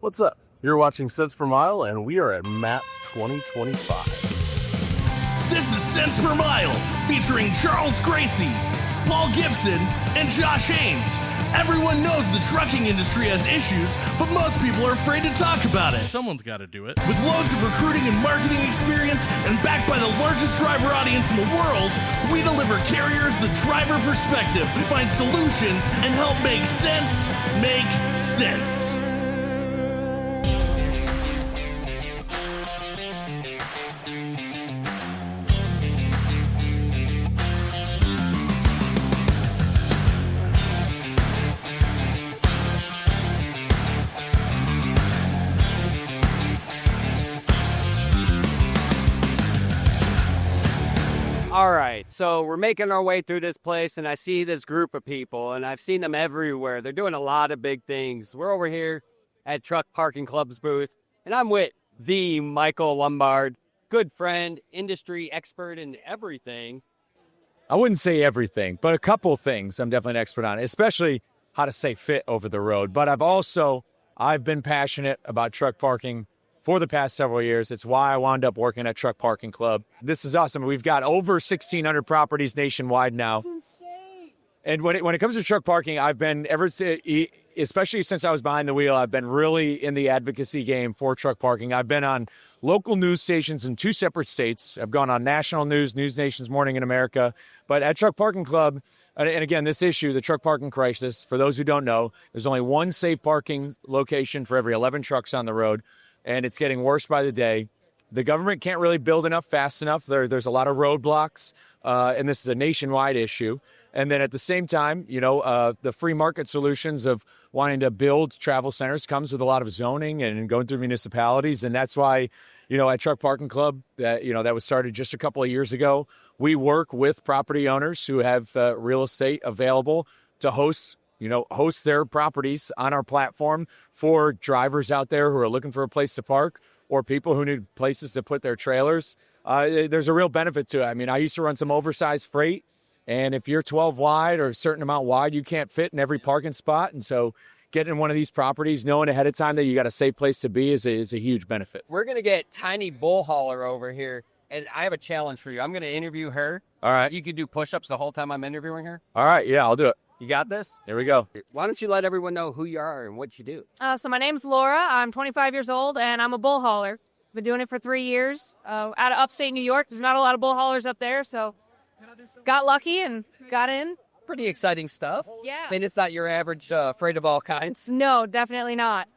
What's up? You're watching Cents Per Mile, and we are at MATS 2025. This is Cents Per Mile, featuring Charles Gracie, Paul Gibson, and Josh Haynes. Everyone knows the trucking industry has issues, but most people are afraid to talk about it. Someone's got to do it. With loads of recruiting and marketing experience and backed by the largest driver audience in the world, we deliver carriers the driver perspective, find solutions, and help make sense make sense. All right, so we're making our way through this place, and I see this group of people, and I've seen them everywhere. They're doing a lot of big things. We're over here at Truck Parking Club's booth, and I'm with the Michael Lombard, good friend, industry expert in everything. I wouldn't say everything, but a couple things I'm definitely an expert on, especially how to stay fit over the road. But I've been passionate about truck parking for the past several years. It's why I wound up working at Truck Parking Club. This is awesome. We've got over 1,600 properties nationwide now. That's insane. And when it comes to truck parking, I've been, especially since I was behind the wheel, I've been really in the advocacy game for truck parking. I've been on local news stations in 2 separate states. I've gone on national news, News Nation's Morning in America. But at Truck Parking Club, and again, this issue, the truck parking crisis, for those who don't know, there's only one safe parking location for every 11 trucks on the road. And it's getting worse by the day. The government can't really build enough fast enough. There's a lot of roadblocks, and this is a nationwide issue. And then at the same time, the free market solutions of wanting to build travel centers comes with a lot of zoning and going through municipalities. And that's why, at Truck Parking Club, that was started just a couple of years ago, we work with property owners who have real estate available to host their properties on our platform for drivers out there who are looking for a place to park or people who need places to put their trailers. There's a real benefit to it. I mean, I used to run some oversized freight, and if you're 12 wide or a certain amount wide, you can't fit in every parking spot. And so getting one of these properties, knowing ahead of time that you got a safe place to be is a huge benefit. We're going to get Tiny Bull Hauler over here, and I have a challenge for you. I'm going to interview her. All right. You can do push-ups the whole time I'm interviewing her. All right. Yeah, I'll do it. You got this? Here we go. Why don't you let everyone know who you are and what you do? So my name's Lora. I'm 25 years old, and I'm a bull hauler. Been doing it for 3 years. Out of upstate New York, there's not a lot of bull haulers up there, so got lucky and got in. Pretty exciting stuff. Yeah. I mean, it's not your average afraid of all kinds. No, definitely not.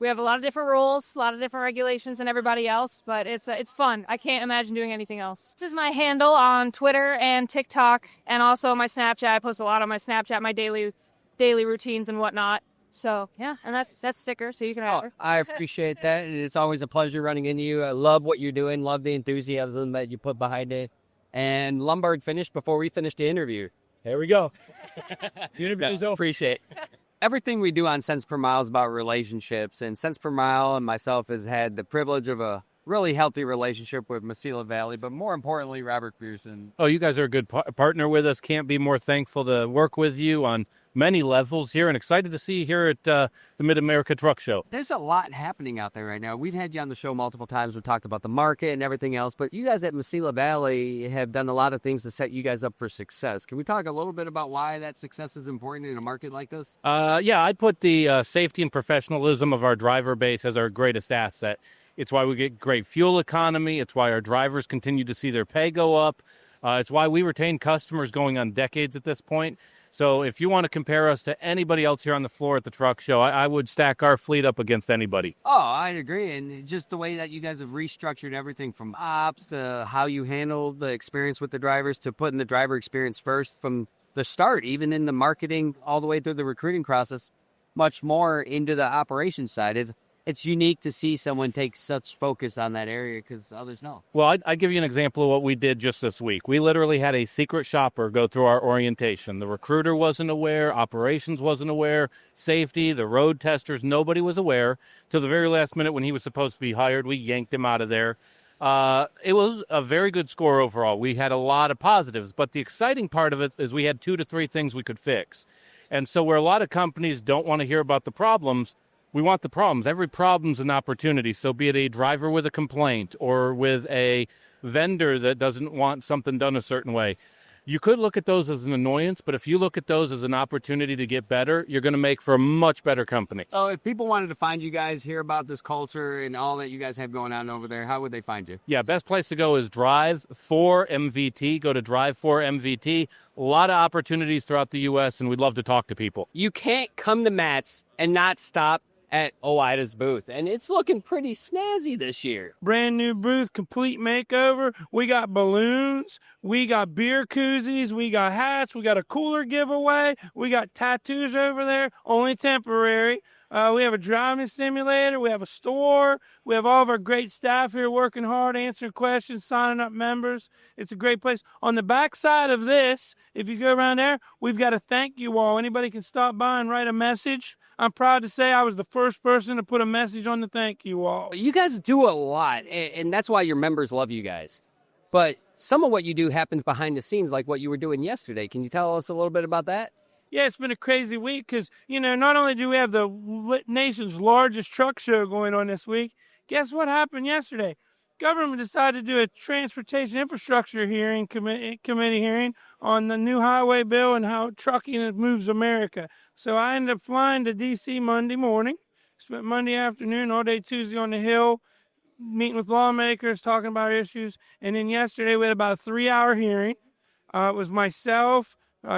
We have a lot of different rules, a lot of different regulations than everybody else, but it's fun. I can't imagine doing anything else. This is my handle on Twitter and TikTok, and also my Snapchat. I post a lot on my Snapchat, my daily routines and whatnot. So, yeah, and that's sticker, so you can have her. I appreciate that, and it's always a pleasure running into you. I love what you're doing, love the enthusiasm that you put behind it. And Lombard finished before we finished the interview. Here we go. The interview's over. Appreciate it. Everything we do on Cents Per Mile is about relationships, and Cents Per Mile and myself has had the privilege of a really healthy relationship with Mesilla Valley, but more importantly, Robert Pierson. Oh, you guys are a good partner with us. Can't be more thankful to work with you on many levels here, and excited to see you here at the Mid-America Truck Show. There's a lot happening out there right now. We've had you on the show multiple times. We've talked about the market and everything else, but you guys at Mesilla Valley have done a lot of things to set you guys up for success. Can we talk a little bit about why that success is important in a market like this? Yeah, I'd put the safety and professionalism of our driver base as our greatest asset. It's why we get great fuel economy. It's why our drivers continue to see their pay go up. It's why we retain customers going on decades at this point. So if you want to compare us to anybody else here on the floor at the truck show, I would stack our fleet up against anybody. Oh, I'd agree. And just the way that you guys have restructured everything from ops to how you handle the experience with the drivers to putting the driver experience first from the start, even in the marketing all the way through the recruiting process, much more into the operations side. It's unique to see someone take such focus on that area because others don't. Well, I'd give you an example of what we did just this week. We literally had a secret shopper go through our orientation. The recruiter wasn't aware, operations wasn't aware, safety, the road testers, nobody was aware. Till the very last minute when he was supposed to be hired, we yanked him out of there. It was a very good score overall. We had a lot of positives, but the exciting part of it is we had 2 to 3 things we could fix. And so where a lot of companies don't want to hear about the problems, We want the problems. Every problem's an opportunity. So be it a driver with a complaint or with a vendor that doesn't want something done a certain way. You could look at those as an annoyance, but if you look at those as an opportunity to get better, you're going to make for a much better company. So if people wanted to find you guys, hear about this culture and all that you guys have going on over there, how would they find you? Yeah, best place to go is Drive4MVT. Go to Drive4MVT. A lot of opportunities throughout the U.S., and we'd love to talk to people. You can't come to Matt's and not stop at OOIDA's booth, and it's looking pretty snazzy this year. Brand new booth, complete makeover. We got balloons, we got beer koozies, we got hats, we got a cooler giveaway, we got tattoos over there, only temporary. We have a driving simulator, we have a store, we have all of our great staff here working hard, answering questions, signing up members. It's a great place. On the back side of this, if you go around there, we've got a thank you wall. Anybody can stop by and write a message. I'm proud to say I was the first person to put a message on the thank you wall. You guys do a lot, and that's why your members love you guys. But some of what you do happens behind the scenes, like what you were doing yesterday. Can you tell us a little bit about that? Yeah, it's been a crazy week because, not only do we have the nation's largest truck show going on this week, guess what happened yesterday? Government decided to do a transportation infrastructure committee hearing on the new highway bill and how trucking moves America. So I ended up flying to D.C. Monday morning, spent Monday afternoon, all day Tuesday on the Hill, meeting with lawmakers, talking about issues. And then yesterday we had about a 3-hour hearing. It was myself,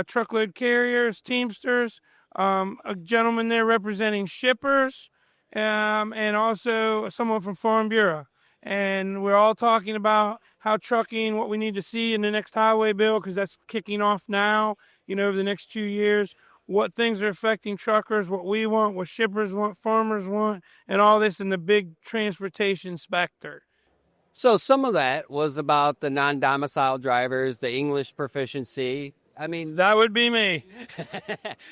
truckload carriers, Teamsters, a gentleman there representing shippers, and also someone from Farm Bureau. And we're all talking about how trucking, what we need to see in the next highway bill, because that's kicking off now, over the next 2 years, what things are affecting truckers, what we want, what shippers want, farmers want, and all this in the big transportation specter. So some of that was about the non-domicile drivers, the English proficiency. I mean, that would be me.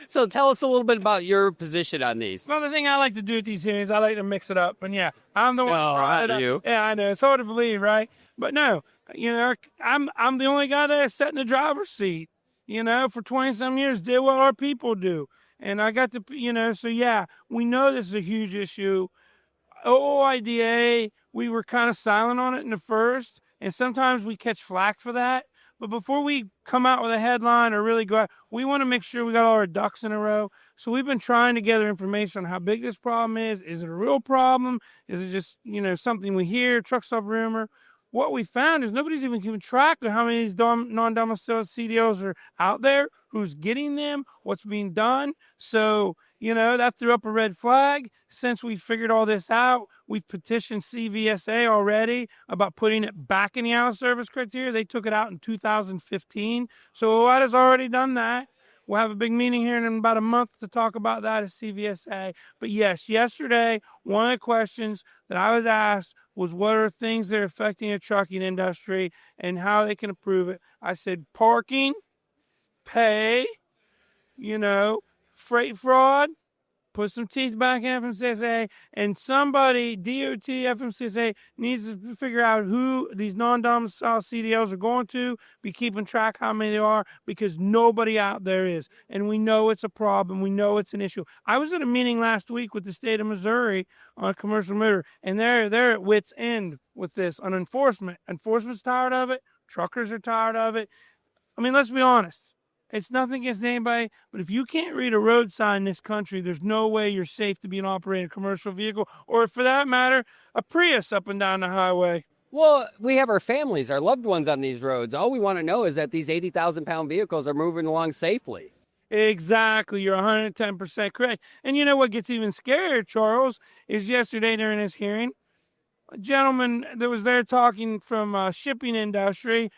So tell us a little bit about your position on these. Well, the thing I like to do at these hearings, I like to mix it up. And yeah, I'm the one. No, not you. Yeah, I know. It's hard to believe, right? But no, I'm the only guy that sat in the driver's seat, for 20-some years, did what our people do. And I got to, so yeah, we know this is a huge issue. OOIDA, we were kind of silent on it in the first, and sometimes we catch flack for that. But before we come out with a headline or really go out, we want to make sure we got all our ducks in a row. So we've been trying to gather information on how big this problem is. Is it a real problem? Is it just, something we hear, truck stop rumor? What we found is nobody's even keeping track of how many of these non-domiciled CDLs are out there, who's getting them, what's being done. So, that threw up a red flag. Since we figured all this out, we've petitioned CVSA already about putting it back in the out-of-service criteria. They took it out in 2015. So OOIDA's already done that. We'll have a big meeting here in about a month to talk about that at CVSA. But yes, yesterday, one of the questions that I was asked was what are things that are affecting the trucking industry and how they can improve it. I said parking, pay, freight fraud, put some teeth back in FMCSA, and somebody, DOT, FMCSA, needs to figure out who these non-domicile CDLs are going to, be keeping track how many there are, because nobody out there is. And we know it's a problem. We know it's an issue. I was at a meeting last week with the state of Missouri on commercial motor, and they're at wit's end with this on enforcement. Enforcement's tired of it. Truckers are tired of it. I mean, let's be honest. It's nothing against anybody, but if you can't read a road sign in this country, there's no way you're safe to be an operating a commercial vehicle, or for that matter, a Prius up and down the highway. Well, we have our families, our loved ones on these roads. All we want to know is that these 80,000-pound vehicles are moving along safely. Exactly. You're 110% correct. And you know what gets even scarier, Charles, is yesterday during this hearing, a gentleman that was there talking from shipping industry,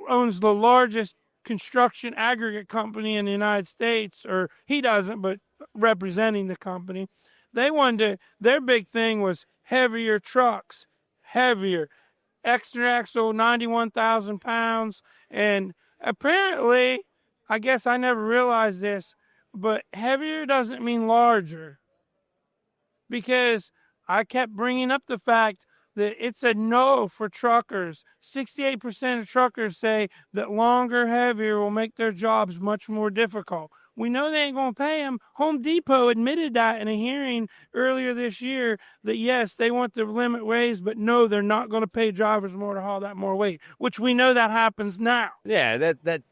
owns the largest construction aggregate company in the United States, or he doesn't, but representing the company. Their big thing was heavier trucks, extra axle, 91,000 pounds. And apparently, I guess I never realized this, but heavier doesn't mean larger, because I kept bringing up the fact that it's a no for truckers. 68% of truckers say that longer, heavier will make their jobs much more difficult. We know they ain't going to pay them. Home Depot admitted that in a hearing earlier this year that, yes, they want the limit raised, but no, they're not going to pay drivers more to haul that more weight, which we know that happens now. Yeah, that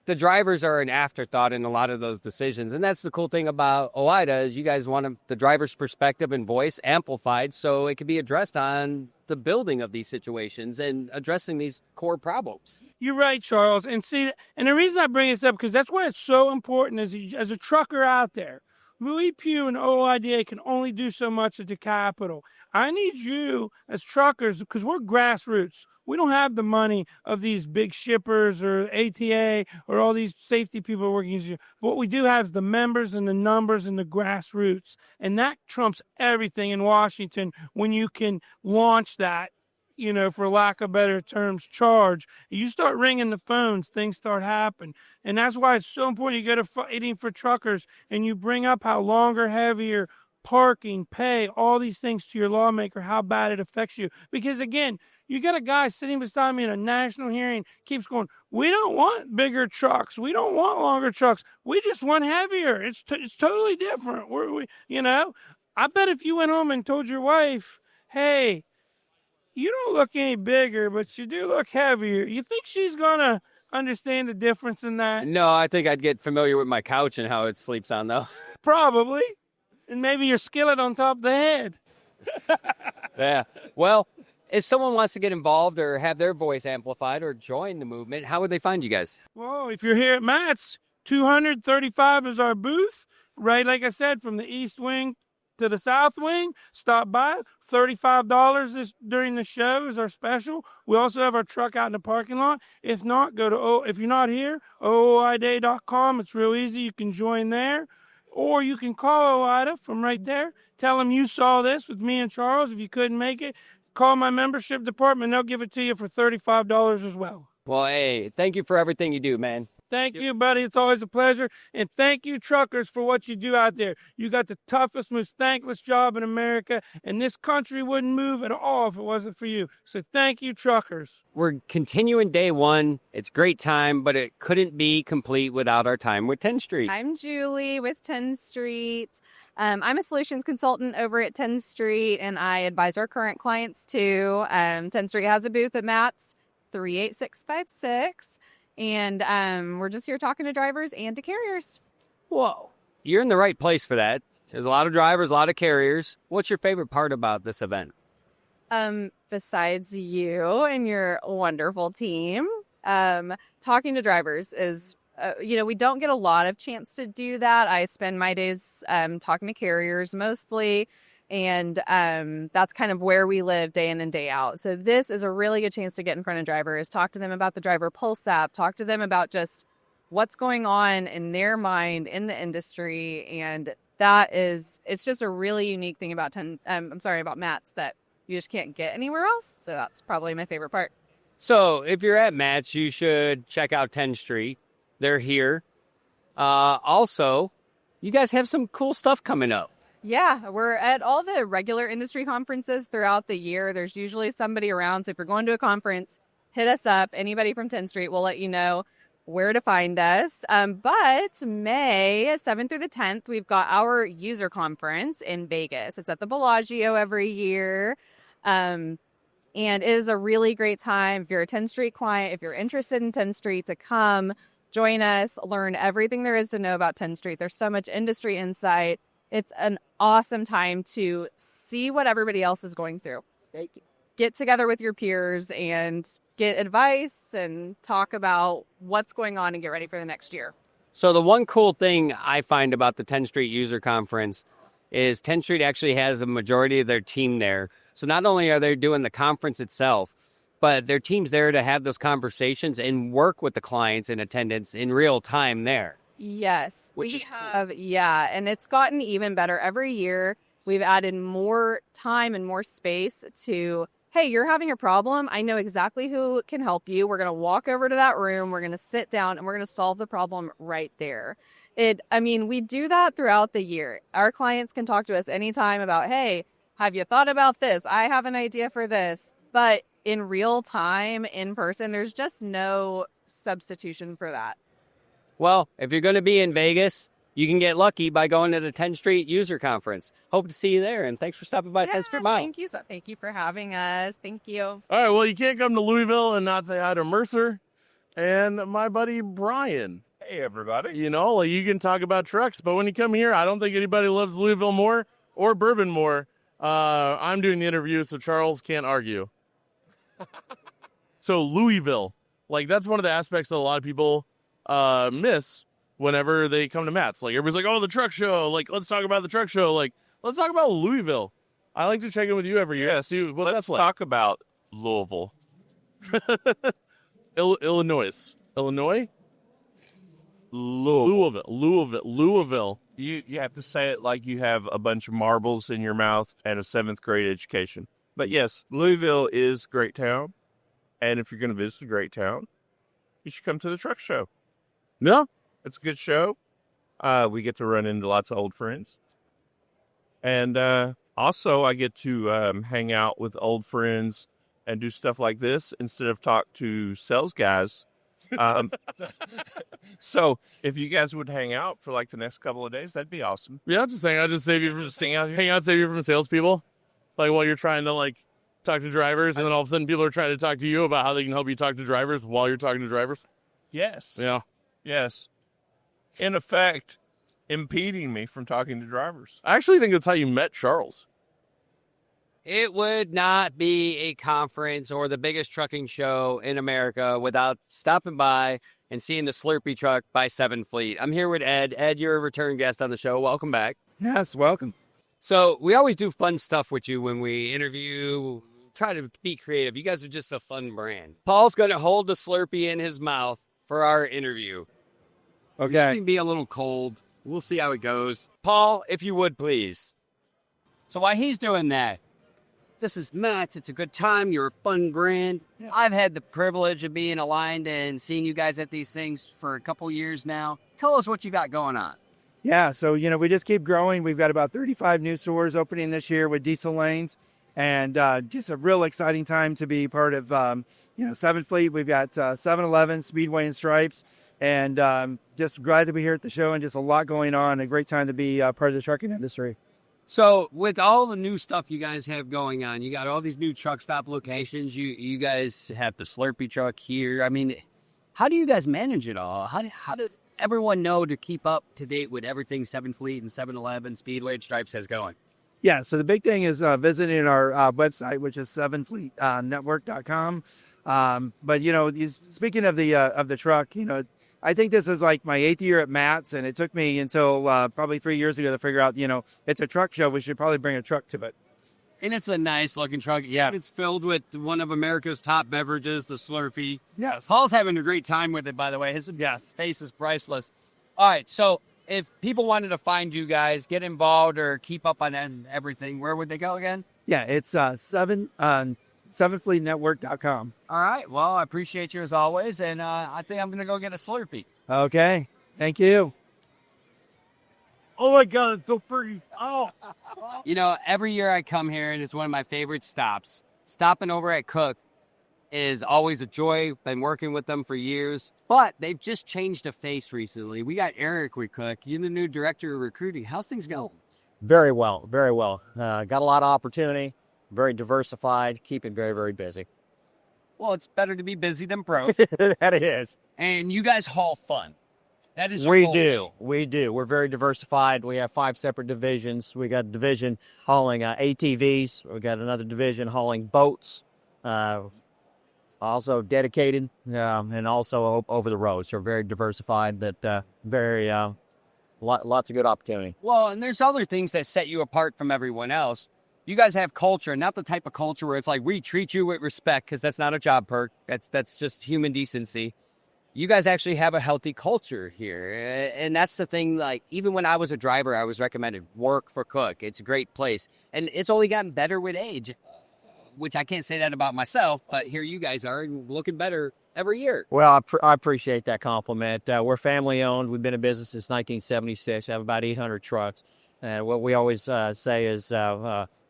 the drivers are an afterthought in a lot of those decisions. And that's the cool thing about OOIDA is you guys want the driver's perspective and voice amplified so it can be addressed on the building of these situations and addressing these core problems. You're right, Charles. And see, and the reason I bring this up, because that's why it's so important as a trucker out there. Louis, Pugh, and OOIDA can only do so much at the Capitol. I need you as truckers, because we're grassroots. We don't have the money of these big shippers or ATA or all these safety people working here. What we do have is the members and the numbers and the grassroots. And that trumps everything in Washington when you can launch that, for lack of better terms, charge. You start ringing the phones, things start happening. And that's why it's so important you go to Fighting for Truckers and you bring up how longer, heavier, parking, pay, all these things to your lawmaker, how bad it affects you. Because again, you got a guy sitting beside me in a national hearing, keeps going, we don't want bigger trucks. We don't want longer trucks. We just want heavier. It's totally different. I bet if you went home and told your wife, hey, you don't look any bigger, but you do look heavier, you think she's going to understand the difference in that? No, I think I'd get familiar with my couch and how it sleeps on, though. Probably. And maybe your skillet on top of the head. Yeah. Well, if someone wants to get involved or have their voice amplified or join the movement, how would they find you guys? Well, if you're here at Matt's, 235 is our booth. Right, like I said, from the east wing to the south wing, stop by. $35 during the show is our special. We also have our truck out in the parking lot. If not, if you're not here, ooida.com. It's real easy. You can join there. Or you can call OOIDA from right there. Tell them you saw this with me and Charles. If you couldn't make it, call my membership department. They'll give it to you for $35 as well. Well, hey, thank you for everything you do, man. Thank you, buddy. It's always a pleasure. And thank you, truckers, for what you do out there. You got the toughest, most thankless job in America, and this country wouldn't move at all if it wasn't for you. So thank you, truckers. We're continuing day one. It's great time, but it couldn't be complete without our time with Tenstreet. I'm Julie with Tenstreet. I'm a solutions consultant over at Tenstreet, and I advise our current clients too. Tenstreet has a booth at Matt's 38656. And we're just here talking to drivers and to carriers. Whoa, you're in the right place for that. There's a lot of drivers, a lot of carriers. What's your favorite part about this event? Besides you and your wonderful team, talking to drivers is, we don't get a lot of chance to do that. I spend my days talking to carriers mostly. And that's kind of where we live day in and day out. So this is a really good chance to get in front of drivers, talk to them about the driver pulse app, talk to them about just what's going on in their mind in the industry. And it's just a really unique thing about Matt's that you just can't get anywhere else. So that's probably my favorite part. So if you're at Matt's, you should check out Tenstreet. They're here. Also, you guys have some cool stuff coming up. Yeah, we're at all the regular industry conferences throughout the year. There's usually somebody around. So if you're going to a conference, hit us up. Anybody from Tenstreet will let you know where to find us. But May 7th through the 10th, we've got our user conference in Vegas. It's at the Bellagio every year. And it is a really great time. If you're a Tenstreet client, if you're interested in Tenstreet, to come join us, learn everything there is to know about Tenstreet. There's so much industry insight. It's an awesome time to see what everybody else is going through. Get together with your peers and get advice and talk about what's going on and get ready for the next year. So the one cool thing I find about the Tenstreet User Conference is Tenstreet actually has a majority of their team there. So not only are they doing the conference itself, but their team's there to have those conversations and work with the clients in attendance in real time there. Yes, Which we is have. Cool. Yeah, and it's gotten even better every year. We've added more time and more space to, hey, you're having a problem. I know exactly who can help you. We're going to walk over to that room. We're going to sit down and we're going to solve the problem right there. We do that throughout the year. Our clients can talk to us anytime about, hey, have you thought about this? I have an idea for this. But in real time, in person, there's just no substitution for that. Well, if you're going to be in Vegas, you can get lucky by going to the Tenstreet user conference. Hope to see you there, and thanks for stopping by Cents per Mile. Thank you for having us. Thank you. All right, well, you can't come to Louisville and not say hi to Mercer and my buddy Brian. Hey, everybody. You know, like you can talk about trucks, but when you come here, I don't think anybody loves Louisville more or bourbon more. I'm doing the interview, so Charles can't argue. So Louisville, like that's one of the aspects that a lot of people miss whenever they come to Matt's. Like everybody's like, oh, the truck show. Like, let's talk about the truck show. Like, let's talk about Louisville. I like to check in with you every year. Yes, See what let's that's like. talk about Louisville. Illinois. Louisville. You have to say it like you have a bunch of marbles in your mouth and a 7th grade education. But yes, Louisville is a great town. And if you're going to visit a great town, you should come to the truck show. Yeah. It's a good show. We get to run into lots of old friends. And also, I get to hang out with old friends and do stuff like this instead of talk to sales guys. So if you guys would hang out for like the next couple of days, that'd be awesome. Yeah, just hang out, just save you from Just hang out here. hang out, save you from salespeople. Like while you're trying to like talk to drivers, and then all of a sudden people are trying to talk to you about how they can help you talk to drivers while you're talking to drivers. Yes. Yeah. Yes. In effect, impeding me from talking to drivers. I actually think that's how you met Charles. It would not be a conference or the biggest trucking show in America without stopping by and seeing the Slurpee truck by 7 Fleet. I'm here with Ed. Ed, you're a return guest on the show. Welcome back. Yes, welcome. So we always do fun stuff with you when we interview, try to be creative. You guys are just a fun brand. Paul's going to hold the Slurpee in his mouth for our interview. It Okay. can be a little cold. We'll see how it goes. Paul, if you would, please. So while he's doing that, this is Matt's. It's a good time. You're a fun brand. Yeah. I've had the privilege of being aligned and seeing you guys at these things for a couple years now. Tell us what you got going on. Yeah, so, we just keep growing. We've got about 35 new stores opening this year with diesel lanes, and just a real exciting time to be part of, 7 Fleet. We've got 7-Eleven, Speedway, and Stripes, and just glad to be here at the show, and just a lot going on. A great time to be part of the trucking industry. So with all the new stuff you guys have going on, you got all these new truck stop locations. You guys have the Slurpee truck here. I mean, how do you guys manage it all? How do everyone know to keep up to date with everything 7 Fleet and 7-Eleven, Speedway, and Stripes has going? Yeah, so the big thing is visiting our website, which is 7fleetnetwork.com. But, speaking of the truck, I think this is like my 8th year at Matt's, and it took me until probably 3 years ago to figure out, it's a truck show. We should probably bring a truck to it. And it's a nice looking truck. Yeah. It's filled with one of America's top beverages, the Slurpee. Yes. Paul's having a great time with it, by the way. His Yes. face is priceless. All right, so if people wanted to find you guys, get involved, or keep up on everything, where would they go again? Yeah, it's 7fleetnetwork.com. All right, well, I appreciate you as always, and I think I'm going to go get a Slurpee. Okay, thank you. Oh my God, it's so pretty. Oh. Every year I come here, and it's one of my favorite stops. Stopping over at Koch is always a joy. Been working with them for years, but they've just changed the face recently. We got Eric with Koch. You're the new director of recruiting. How's things going? Very well, very well. Got a lot of opportunity, very diversified, keeping very, very busy. Well, it's better to be busy than broke. That it is. And you guys haul fun. That is your We goal. do. We do. We're very diversified. We have 5 separate divisions. We got a division hauling ATVs. We got another division hauling boats, also dedicated, and also over the road. So we're very diversified, but very lots of good opportunity. Well, and there's other things that set you apart from everyone else. You guys have culture, not the type of culture where it's like we treat you with respect, because that's not a job perk. That's just human decency. You guys actually have a healthy culture here. And that's the thing, like, even when I was a driver, I was recommended work for Koch. It's a great place. And it's only gotten better with age, which I can't say that about myself, but here you guys are looking better every year. Well, I appreciate that compliment. We're family owned. We've been in business since 1976. We have about 800 trucks. And what we always say is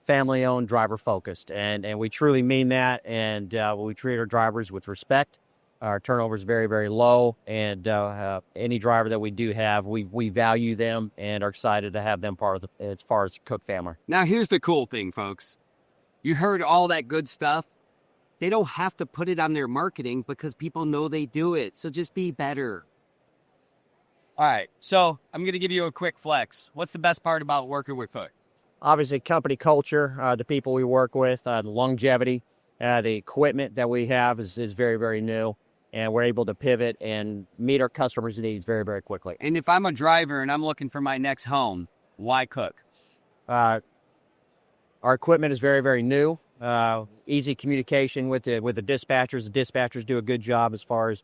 family owned, driver focused. And we truly mean that. And we treat our drivers with respect. Our turnover is very, very low, and any driver that we do have, we value them and are excited to have them part of as far as Koch family. Now, here's the cool thing, folks. You heard all that good stuff. They don't have to put it on their marketing because people know they do it. So just be better. All right. So I'm going to give you a quick flex. What's the best part about working with Koch? Obviously, company culture, the people we work with, the longevity, the equipment that we have is very, very new. And we're able to pivot and meet our customers' needs very, very quickly. And if I'm a driver and I'm looking for my next home, why Koch? Our equipment is very, very new. Easy communication with the dispatchers. The dispatchers do a good job as far as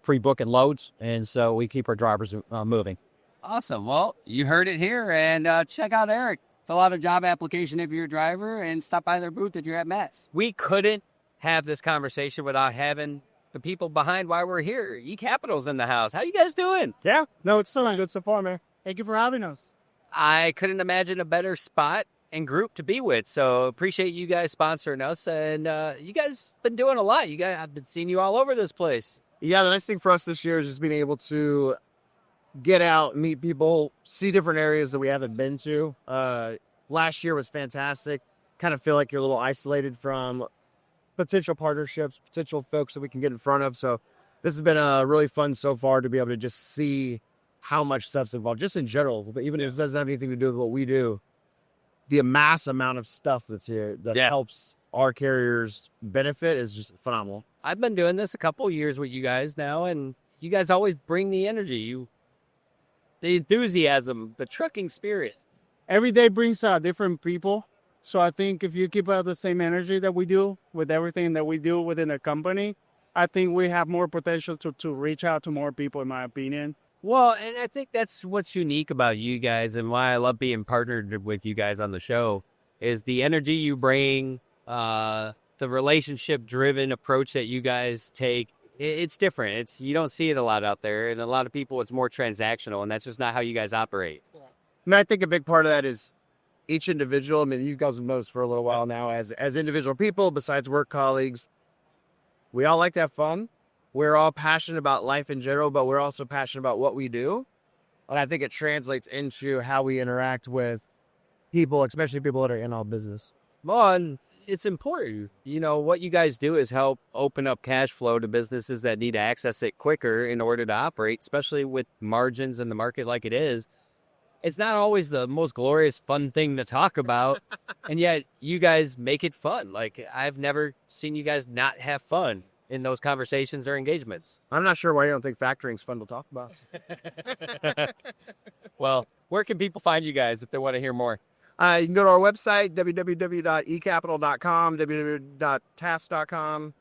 pre-booking loads, and so we keep our drivers moving. Awesome. Well, you heard it here, and check out Eric. Fill out a job application if you're a driver, and stop by their booth if you're at Matt's. We couldn't have this conversation without having the people behind why we're here. eCapital's in the house. How you guys doing? Yeah, no, it's still good so far, man. Thank you for having us. I couldn't imagine a better spot and group to be with. So appreciate you guys sponsoring us. And you guys been doing a lot. I've been seeing you all over this place. Yeah, the nice thing for us this year is just being able to get out, meet people, see different areas that we haven't been to. Last year was fantastic. Kind of feel like you're a little isolated from potential partnerships, potential folks that we can get in front of. So this has been really fun so far to be able to just see how much stuff's involved, just in general. But even if it doesn't have anything to do with what we do, the mass amount of stuff that's here that helps our carriers benefit is just phenomenal. I've been doing this a couple years with you guys now, and you guys always bring the energy, the enthusiasm, the trucking spirit. Every day brings different people. So I think if you keep up the same energy that we do with everything that we do within the company, I think we have more potential to reach out to more people, in my opinion. Well, and I think that's what's unique about you guys and why I love being partnered with you guys on the show is the energy you bring, the relationship-driven approach that you guys take. It's different. You don't see it a lot out there, and a lot of people, it's more transactional, and that's just not how you guys operate. And I think a big part of that is each individual. I mean, you guys have noticed for a little while now as individual people, besides work colleagues, we all like to have fun. We're all passionate about life in general, but we're also passionate about what we do. And I think it translates into how we interact with people, especially people that are in our business. Well, and it's important. You know, what you guys do is help open up cash flow to businesses that need to access it quicker in order to operate, especially with margins in the market like it is. It's not always the most glorious, fun thing to talk about, and yet you guys make it fun. Like, I've never seen you guys not have fun in those conversations or engagements. I'm not sure why you don't think factoring's fun to talk about. Well, where can people find you guys if they want to hear more? You can go to our website, www.ecapital.com, www.tafs.com.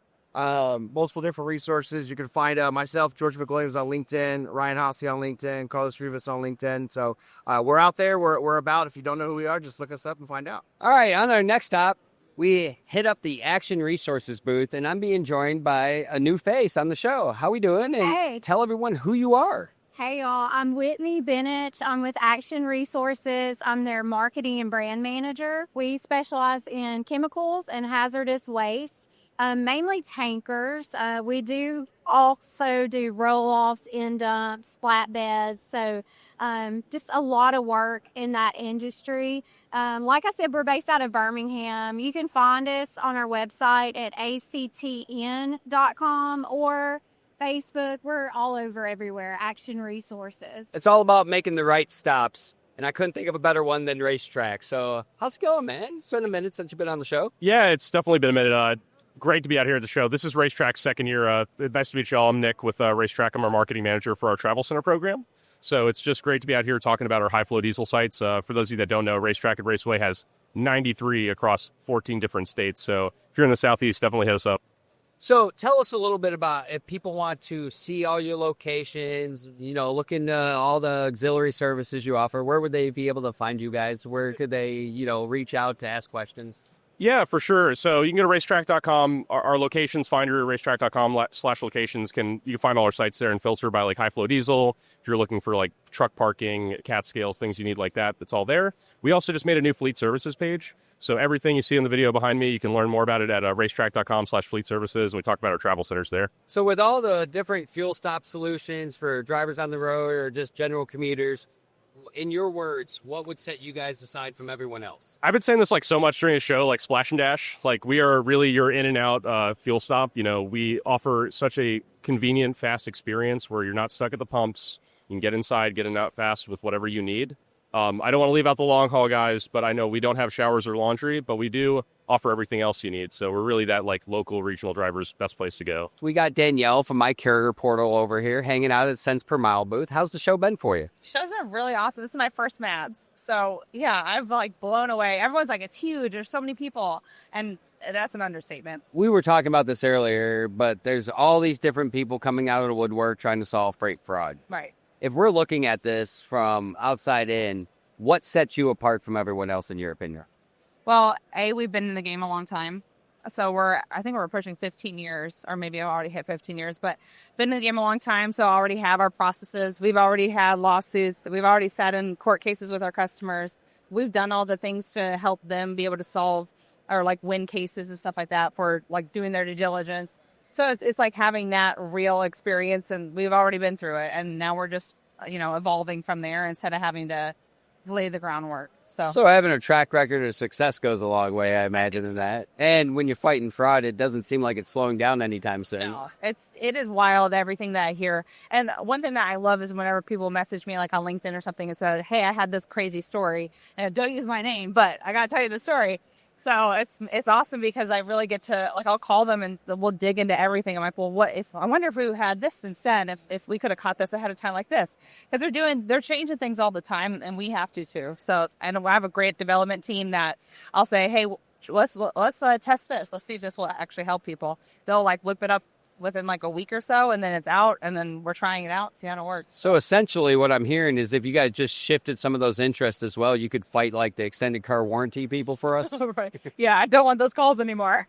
Multiple different resources. You can find myself, George McWilliams on LinkedIn, Ryan Hossey on LinkedIn, Carlos Rivas on LinkedIn. So we're out there. We're about. If you don't know who we are, just look us up and find out. All right, on our next stop, we hit up the Action Resources booth, and I'm being joined by a new face on the show. How we doing? And hey. Tell everyone who you are. Hey, y'all. I'm Whitney Bennich. I'm with Action Resources. I'm their marketing and brand manager. We specialize in chemicals and hazardous waste. Mainly tankers. We do also do roll-offs, end dumps, flatbeds. So just a lot of work in that industry. Like I said, we're based out of Birmingham. You can find us on our website at actn.com or Facebook. We're all over everywhere. Action Resources. It's all about making the right stops. And I couldn't think of a better one than RaceTrac. So how's it going, man? It's been a minute since you've been on the show. Yeah, it's definitely been a minute. Great to be out here at the show. This is RaceTrac's second year. Nice to meet you all. I'm Nick with RaceTrac. I'm our marketing manager for our travel center program. So it's just great to be out here talking about our high-flow diesel sites. For those of you that don't know, RaceTrac at Raceway has 93 across 14 different states. So if you're in the Southeast, definitely hit us up. So tell us a little bit about if people want to see all your locations, you know, look into all the auxiliary services you offer, where would they be able to find you guys? Where could they, you know, reach out to ask questions? Yeah, for sure. So you can go to racetrac.com. Our locations finder, racetrac.com/locations. You can find all our sites there and filter by like high flow diesel. If you're looking for like truck parking, cat scales, things you need like that, it's all there. We also just made a new fleet services page. So everything you see in the video behind me, you can learn more about it at racetrac.com/fleet services. We talk about our travel centers there. So with all the different fuel stop solutions for drivers on the road or just general commuters, in your words, what would set you guys aside from everyone else? I've been saying this like so much during the show, like Splash and Dash. Like we are really your in and out fuel stop. You know, we offer such a convenient, fast experience where you're not stuck at the pumps. You can get inside, get in and out fast with whatever you need. I don't want to leave out the long haul guys, but I know we don't have showers or laundry, but we do offer everything else you need. So we're really that like local regional driver's best place to go. We got Danielle from MyCarrierPortal over here hanging out at Cents Per Mile booth. How's the show been for you? Show's been really awesome. This is my first MADS. So yeah, I've like blown away. Everyone's like, it's huge. There's so many people. And that's an understatement. We were talking about this earlier, but there's all these different people coming out of the woodwork trying to solve freight fraud. Right. If we're looking at this from outside in, what sets you apart from everyone else in your opinion? Well, we've been in the game a long time. So I think we're approaching 15 years, or maybe I've already hit 15 years, but been in the game a long time. So I already have our processes. We've already had lawsuits. We've already sat in court cases with our customers. We've done all the things to help them be able to solve or like win cases and stuff like that for like doing their due diligence. So it's like having that real experience, and we've already been through it. And now we're just, evolving from there instead of having to lay the groundwork. So having a track record of success goes a long way, I imagine, in that. And when you're fighting fraud, it doesn't seem like it's slowing down anytime soon. No, it is wild, everything that I hear. And one thing that I love is whenever people message me like on LinkedIn or something and say, hey, I had this crazy story, and don't use my name, but I got to tell you the story. So it's awesome because I really get to, like, I'll call them and we'll dig into everything. I'm like, well, I wonder if we had this instead, if we could have caught this ahead of time like this. Because they're changing things all the time, and we have to too. So, and I have a great development team that I'll say, hey, let's test this. Let's see if this will actually help people. They'll like whip it up within like a week or so, and then it's out, and then we're trying it out, see how it works. So essentially what I'm hearing is if you guys just shifted some of those interests as well, you could fight like the extended car warranty people for us. Right. Yeah, I don't want those calls anymore.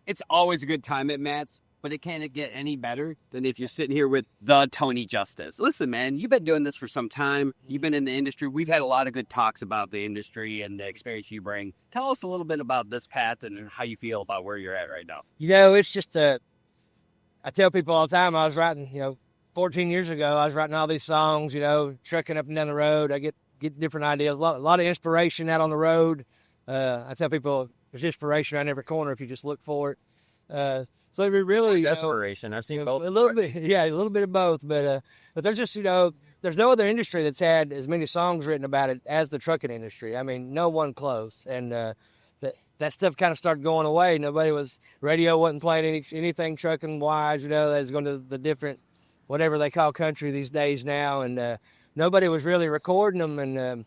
It's always a good time at Matt's, but it can't get any better than if you're sitting here with the Tony Justice. Listen, man, you've been doing this for some time. You've been in the industry. We've had a lot of good talks about the industry and the experience you bring. Tell us a little bit about this path and how you feel about where you're at right now. It's just I tell people all the time, I was writing, 14 years ago, I was writing all these songs, trucking up and down the road. I get different ideas, a lot of inspiration out on the road. I tell people there's inspiration around every corner if you just look for it. So it really desperation. I've seen both. A little bit, yeah, a little bit of both. But there's just there's no other industry that's had as many songs written about it as the trucking industry. I mean, no one close. And that stuff kind of started going away. Radio wasn't playing anything trucking wise. They was going to the different whatever they call country these days now, and nobody was really recording them. And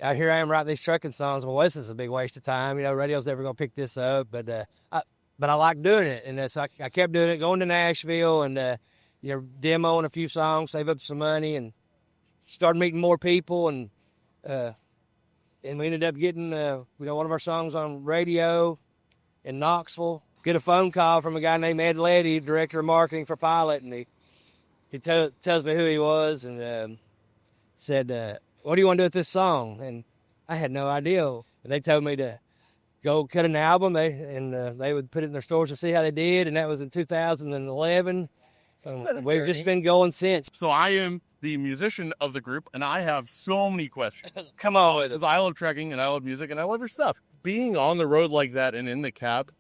here I am writing these trucking songs. Well, this is a big waste of time. Radio's never going to pick this up, but I like doing it, and so I kept doing it, going to Nashville and demoing a few songs, save up some money, and started meeting more people, and we ended up getting one of our songs on radio in Knoxville. Get a phone call from a guy named Ed Leddy, director of marketing for Pilot, and he tells me who he was and said, what do you want to do with this song? And I had no idea. And they told me to go cut an album, they would put it in their stores to see how they did, and that was in 2011. We've just been going since. So I am the musician of the group, and I have so many questions. Come on with it. Because I love trekking, and I love music, and I love your stuff. Being on the road like that and in the cab,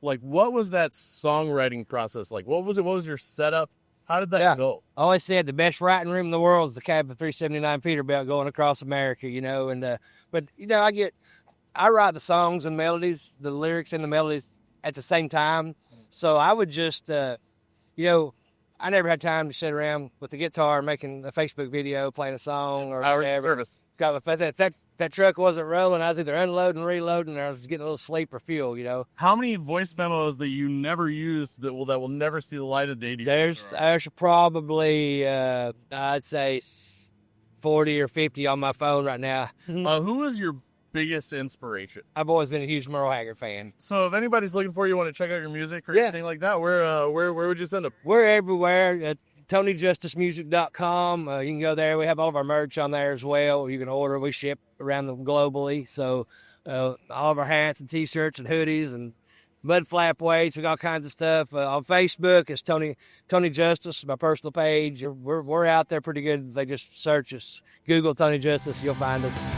like, what was that songwriting process like? What was it? What was your setup? How did that go? I always said the best writing room in the world is the cab of 379 Peterbilt going across America, I write the songs and melodies, the lyrics and the melodies at the same time. So I would just, I never had time to sit around with the guitar making a Facebook video, playing a song or whatever. Service. That truck wasn't rolling. I was either unloading, reloading, or I was getting a little sleep or fuel, How many voice memos that you never used that will never see the light of day? There's probably, I'd say 40 or 50 on my phone right now. Who was your biggest inspiration? I've always been a huge Merle Haggard fan. So if anybody's looking for you, want to check out your music or anything like that, where would you send them? We're everywhere at TonyJusticeMusic.com. You can go there. We have all of our merch on there as well. You can order. We ship around them globally. So all of our hats and T-shirts and hoodies and mud flap weights. We got all kinds of stuff. On Facebook, it's Tony Justice, my personal page. We're out there pretty good. They just search us, Google Tony Justice, you'll find us.